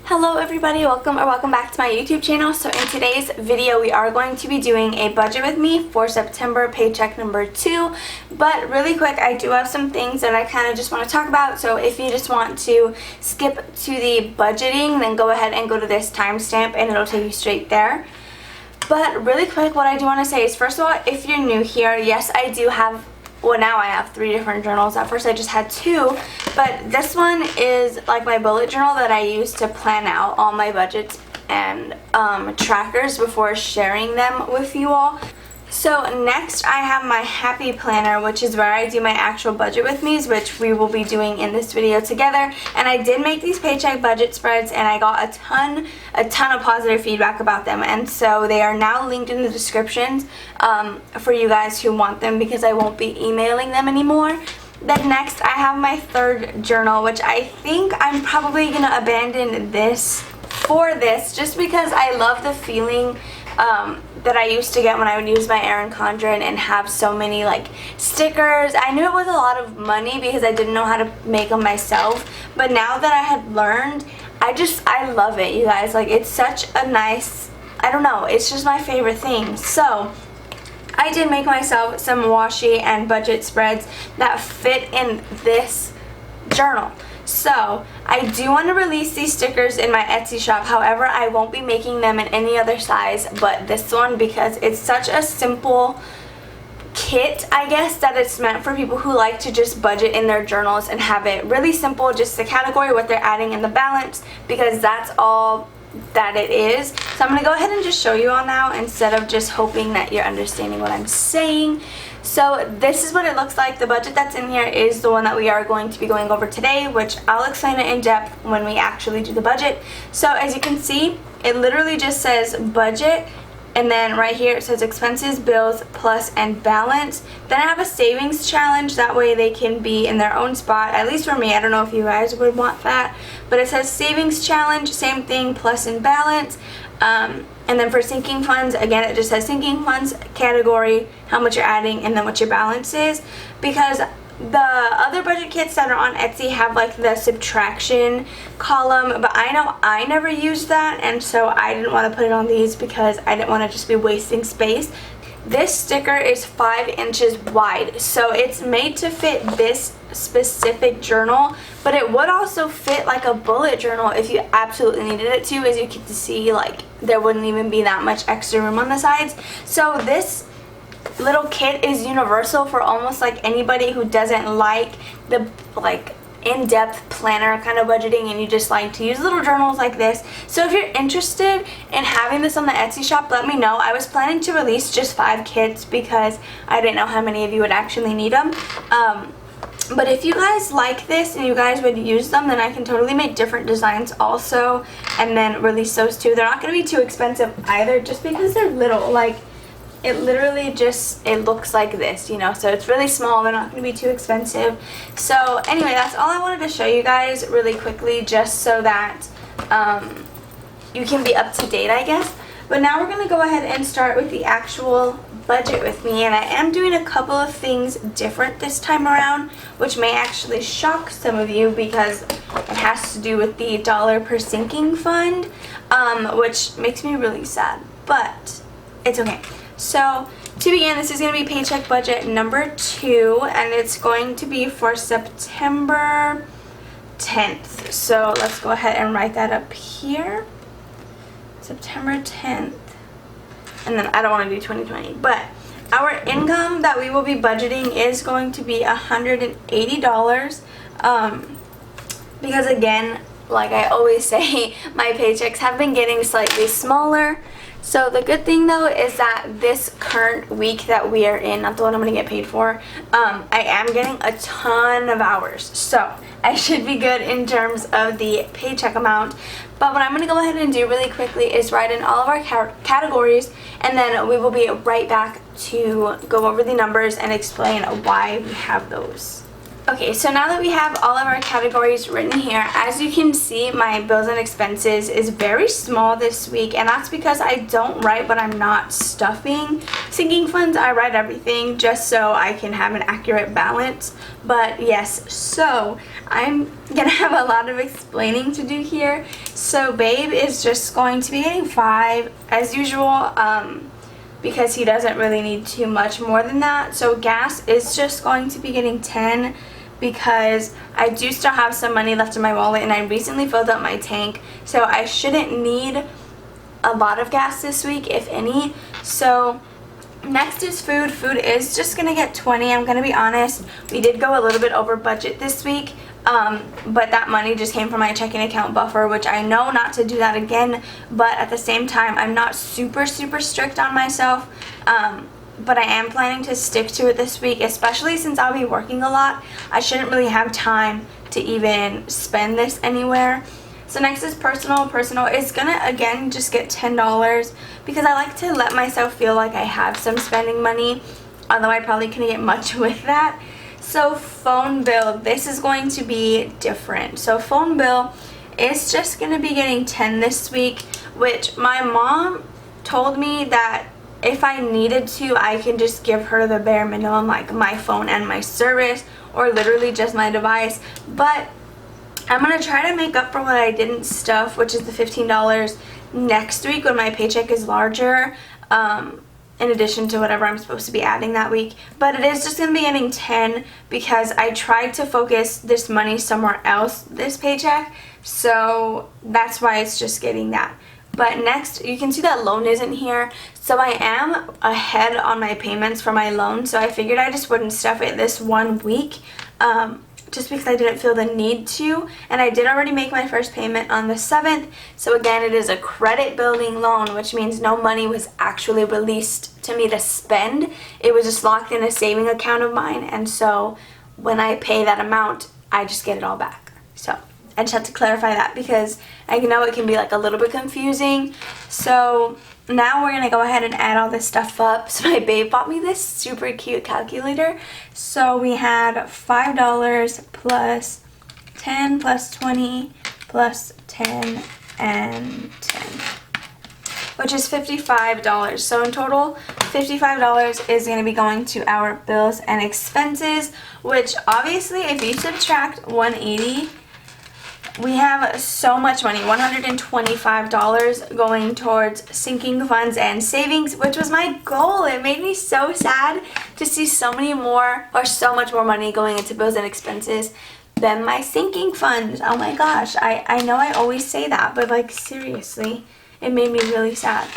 Hello everybody, welcome back to my YouTube channel. So in today's video we are going to be doing a budget with me for September paycheck number 2. But really quick, I do have some things that I kind of just want to talk about. So if you just want to skip to the budgeting, then go ahead and go to this timestamp and it'll take you straight there. But really quick, what I do want to say is, first of all, if you're new here, yes, I do have, well, now I have 3 different journals. At first I just had 2, but this one is like my bullet journal that I use to plan out all my budgets and trackers before sharing them with you all. So next I have my happy planner, which is where I do my actual budget with me's, which we will be doing in this video together. And I did make these paycheck budget spreads and I got a ton of positive feedback about them, and so they are now linked in the descriptions for you guys who want them, because I won't be emailing them anymore. Then next I have my third journal, which I think I'm probably gonna abandon this for this, just because I love the feeling that I used to get when I would use my Erin Condren and have so many like stickers. I knew it was a lot of money because I didn't know how to make them myself, but now that I had learned, I love it, you guys. Like, it's such a nice, I don't know, it's just my favorite thing. So I did make myself some washi and budget spreads that fit in this journal. So I do want to release these stickers in my Etsy shop. However, I won't be making them in any other size but this one, because it's such a simple kit, I guess, that it's meant for people who like to just budget in their journals and have it really simple, just the category, what they're adding, and the balance, because that's all that it is. So I'm going to go ahead and just show you all now, instead of just hoping that you're understanding what I'm saying. So this is what it looks like. The budget that's in here is the one that we are going to be going over today, which I'll explain it in depth when we actually do the budget. So as you can see, it literally just says budget, and then right here it says expenses, bills, plus, and balance. Then I have a savings challenge, that way they can be in their own spot, at least for me. I don't know if you guys would want that, but it says savings challenge, same thing, plus and balance. And then for sinking funds, again, it just says sinking funds, category, how much you're adding, and then what your balance is. Because the other budget kits that are on Etsy have like the subtraction column, but I know I never used that, and so I didn't want to put it on these because I didn't want to just be wasting space. This sticker is 5 inches wide, so it's made to fit this specific journal, but it would also fit like a bullet journal if you absolutely needed it to. As you can see, like, there wouldn't even be that much extra room on the sides. So this little kit is universal for almost like anybody who doesn't like the in-depth planner kind of budgeting, and you just like to use little journals like this. So if you're interested in having this on the Etsy shop, let me know. I was planning to release just 5 kits because I didn't know how many of you would actually need them. But if you guys like this and you guys would use them, then I can totally make different designs also and then release those too. They're not going to be too expensive either, just because they're little. Like, it literally just, it looks like this, you know, so it's really small. They're not going to be too expensive. So anyway, that's all I wanted to show you guys really quickly, just so that you can be up to date, I guess. But now we're going to go ahead and start with the actual budget with me, and I am doing a couple of things different this time around, which may actually shock some of you, because it has to do with the dollar per sinking fund, which makes me really sad, but it's okay. So to begin, this is going to be paycheck budget number 2, and it's going to be for September 10th. So let's go ahead and write that up here. September 10th. And then I don't want to do 2020, but our income that we will be budgeting is going to be $180, because again, like I always say, my paychecks have been getting slightly smaller. So the good thing though is that this current week that we are in, not the one I'm going to get paid for, I am getting a ton of hours, so I should be good in terms of the paycheck amount. But what I'm going to go ahead and do really quickly is write in all of our categories, and then we will be right back to go over the numbers and explain why we have those. Okay, so now that we have all of our categories written here, as you can see, my bills and expenses is very small this week, and that's because I don't write what I'm not stuffing. Sinking funds, I write everything just so I can have an accurate balance. But yes, so I'm gonna have a lot of explaining to do here. So Babe is just going to be getting 5 as usual, because he doesn't really need too much more than that. So gas is just going to be getting 10 because I do still have some money left in my wallet, and I recently filled up my tank, so I shouldn't need a lot of gas this week, if any. So next is food. Food is just gonna get 20. I'm gonna be honest, we did go a little bit over budget this week, but that money just came from my checking account buffer, which I know not to do that again, but at the same time I'm not super strict on myself, but I am planning to stick to it this week, especially since I'll be working a lot. I shouldn't really have time to even spend this anywhere. So next is personal. Personal is gonna again just get $10 because I like to let myself feel like I have some spending money, although I probably couldn't get much with that. So phone bill, this is going to be different. So phone bill is just gonna be getting 10 this week, which my mom told me that if I needed to, I can just give her the bare minimum, like my phone and my service, or literally just my device. But I'm gonna try to make up for what I didn't stuff, which is the $15 next week when my paycheck is larger, in addition to whatever I'm supposed to be adding that week. But it is just gonna be getting 10 because I tried to focus this money somewhere else this paycheck, so that's why it's just getting that. But next, you can see that loan isn't here, so I am ahead on my payments for my loan, so I figured I just wouldn't stuff it this 1 week, just because I didn't feel the need to, and I did already make my first payment on the 7th, so again, it is a credit building loan, which means no money was actually released to me to spend. It was just locked in a saving account of mine, and so when I pay that amount, I just get it all back. So I just have to clarify that because I know it can be like a little bit confusing. So now we're gonna go ahead and add all this stuff up. So my babe bought me this super cute calculator. So we had $5 plus 10 plus 20 plus 10 and 10, which is $55. So in total, $55 is going to be going to our bills and expenses, which obviously if you subtract 180, we have so much money, $125 going towards sinking funds and savings, which was my goal. It made me so sad to see so much more money going into bills and expenses than my sinking funds. Oh my gosh, I know I always say that, but like seriously, it made me really sad.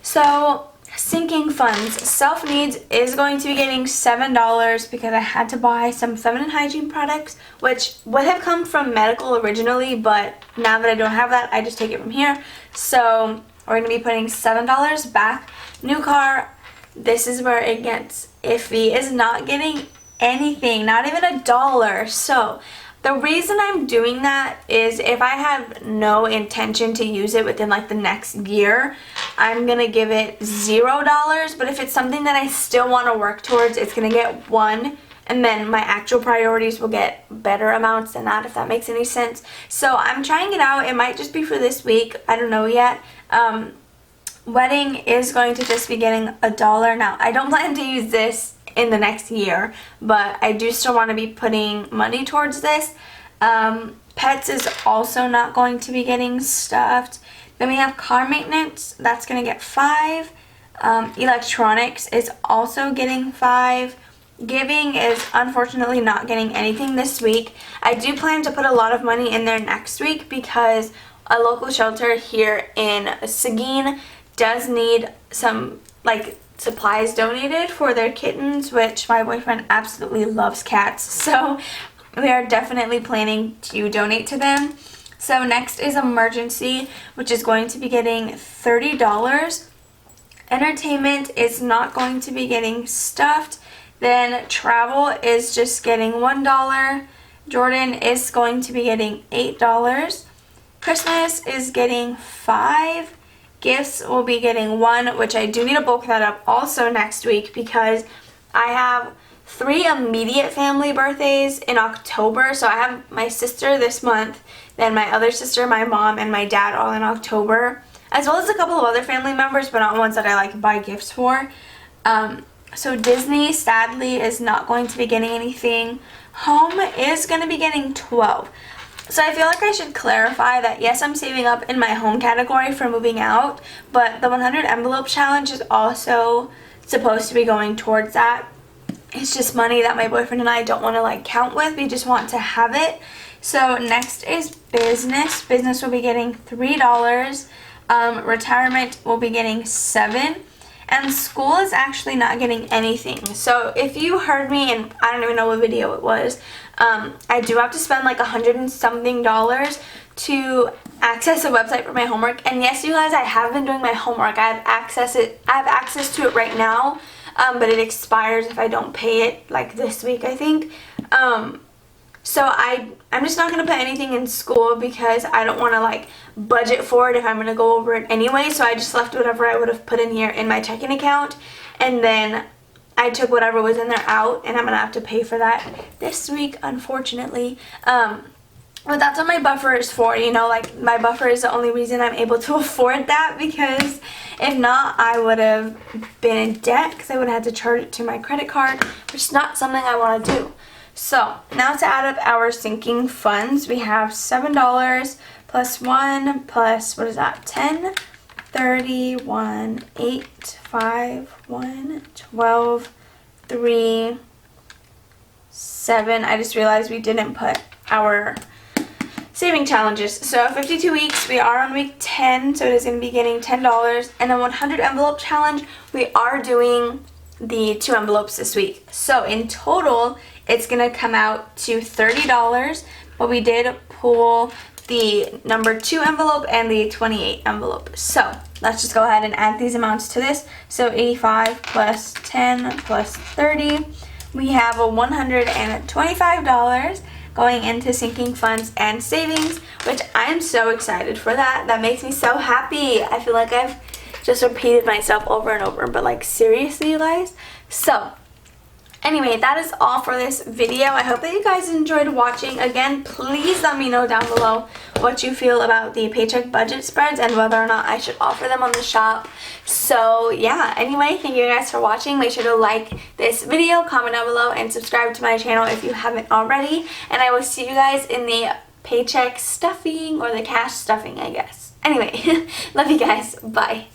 So sinking funds, self-needs is going to be getting $7 because I had to buy some feminine hygiene products, which would have come from medical originally, but now that I don't have that, I just take it from here. So we're going to be putting $7 back. New car, this is where it gets iffy, is not getting anything, not even $1. So the reason I'm doing that is if I have no intention to use it within like the next year, I'm gonna give it $0. But if it's something that I still want to work towards, it's gonna get 1, and then my actual priorities will get better amounts than that, if that makes any sense. So I'm trying it out. It might just be for this week, I don't know yet. Wedding is going to just be getting $1. Now I don't plan to use this in the next year, but I do still want to be putting money towards this. Pets is also not going to be getting stuffed. Then we have car maintenance, that's going to get 5. Electronics is also getting 5. Giving is unfortunately not getting anything this week. I do plan to put a lot of money in there next week because a local shelter here in Seguin does need some like supplies donated for their kittens, which my boyfriend absolutely loves cats, so we are definitely planning to donate to them. So next is emergency, which is going to be getting $30. Entertainment is not going to be getting stuffed. Then travel is just getting $1. Jordan is going to be getting $8. Christmas is getting 5. Gifts will be getting 1, which I do need to bulk that up also next week because I have 3 immediate family birthdays in October. So I have my sister this month, then my other sister, my mom, and my dad all in October, as well as a couple of other family members, but not ones that I like buy gifts for. So Disney, sadly, is not going to be getting anything. Home is going to be getting 12. So I feel like I should clarify that yes, I'm saving up in my home category for moving out, but the 100 envelope challenge is also supposed to be going towards that. It's just money that my boyfriend and I don't want to like count with. We just want to have it. So next is business. Business will be getting $3. Retirement will be getting $7. And school is actually not getting anything. So if you heard me, and I don't even know what video it was, I do have to spend like $100 and something to access a website for my homework. And yes, you guys, I have been doing my homework. I have access to it right now, but it expires if I don't pay it like this week, I think. So I'm just not going to put anything in school because I don't want to like budget for it if I'm going to go over it anyway. So I just left whatever I would have put in here in my checking account, and then I took whatever was in there out, and I'm going to have to pay for that this week, unfortunately. But that's what my buffer is for, you know, like my buffer is the only reason I'm able to afford that, because if not, I would have been in debt because I would have had to charge it to my credit card, which is not something I want to do. So now to add up our sinking funds, we have $7 plus 1 plus, what is that, 10, 30, 1, 8, 5, 1, 12, 3, 7. I just realized we didn't put our saving challenges. So 52 weeks, we are on week 10, so it is going to be getting $10. And a 100 envelope challenge, we are doing the 2 envelopes this week. So in total, it's going to come out to $30, but we did pull the number 2 envelope and the 28 envelope. So let's just go ahead and add these amounts to this. So 85 plus 10 plus 30, we have a $125 going into sinking funds and savings, which I'm so excited for that. That makes me so happy. I feel like I've just repeated myself over and over, but like seriously, you guys. So anyway, that is all for this video. I hope that you guys enjoyed watching. Again, please let me know down below what you feel about the paycheck budget spreads and whether or not I should offer them on the shop. So yeah, anyway, thank you guys for watching. Make sure to like this video, comment down below, and subscribe to my channel if you haven't already. And I will see you guys in the paycheck stuffing, or the cash stuffing, I guess. Anyway, love you guys. Bye.